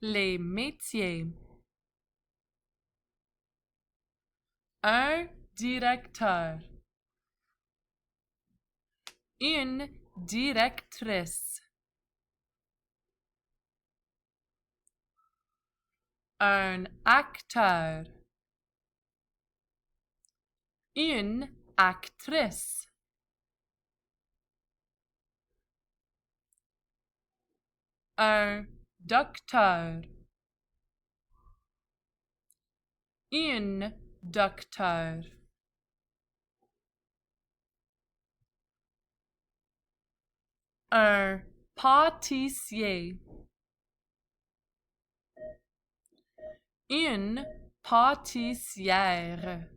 Les métiers. Un directeur. Une directrice. Un acteur. Une actrice. Un docteur. Une docteur. Un pâtissier. Une pâtissière.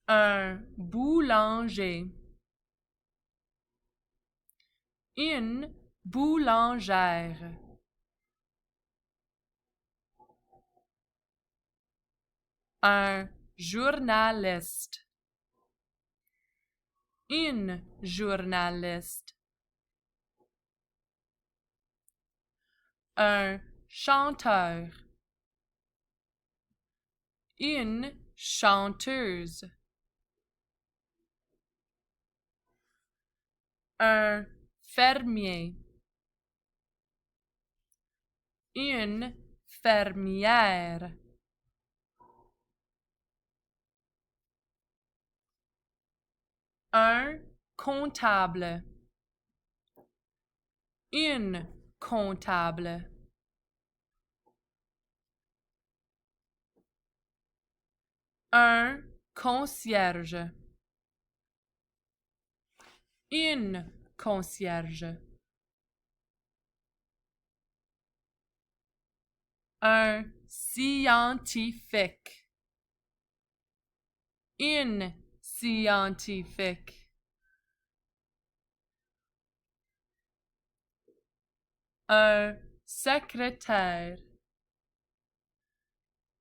Un boulanger. Une boulangère. Un journaliste. Une journaliste. Un chanteur. Une chanteuse. Un fermier. Une fermière. Un comptable. Une comptable. Un concierge. Une concierge. Un scientifique. Une scientifique. Un secrétaire.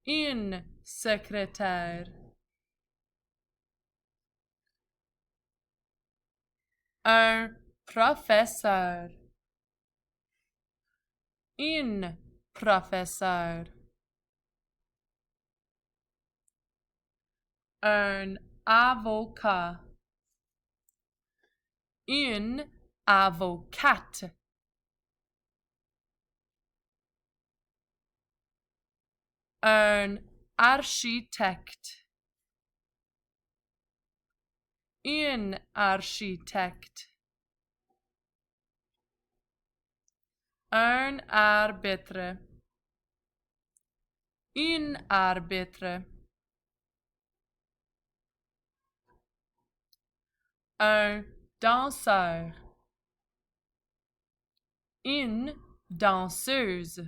Une secrétaire. Un professeur. Une professeur. Un avocat. Une avocate. Un architecte. Une architecte. Un arbitre. Une arbitre. Un danseur. Une danseuse.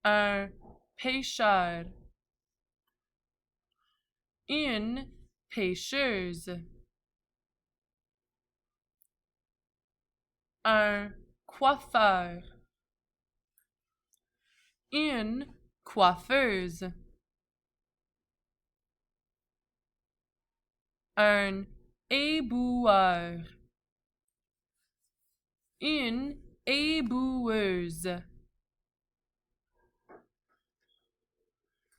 Un pêcheur. Une pêcheuse. Un coiffeur. Une coiffeuse. Un éboueur. Une éboueuse.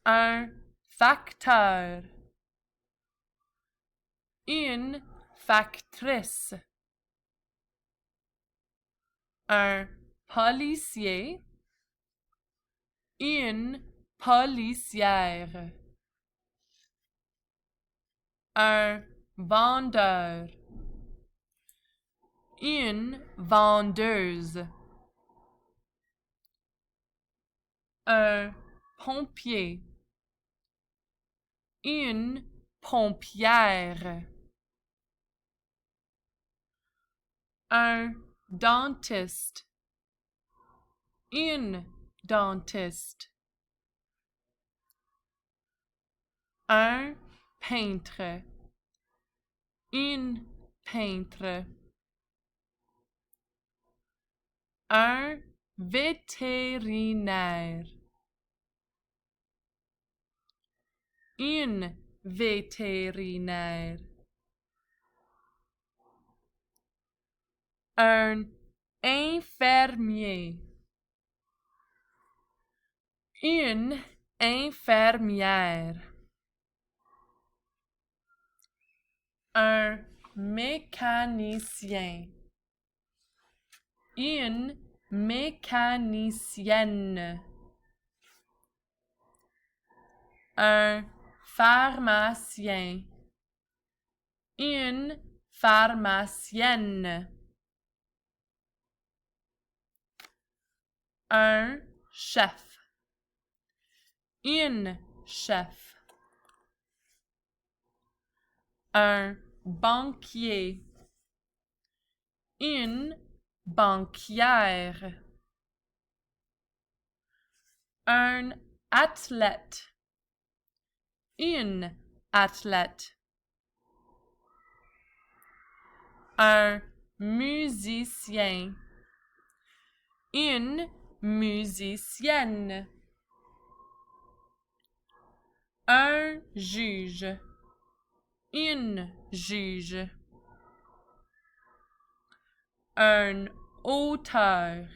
Un facteur. Une factrice. Un policier. Une policière. Un vendeur. Une vendeuse. Un pompier. Une pompière. Un dentiste. Une dentiste. Un peintre. Une peintre. Un vétérinaire. Une vétérinaire. un infirmier, une infirmière, un mécanicien, une mécanicienne, un pharmacien, une pharmacienne, un chef, une chef, un banquier, une banquière, un athlète, une athlète, un musicien, une musicienne, un juge, une juge, un auteur,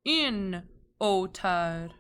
une auteur,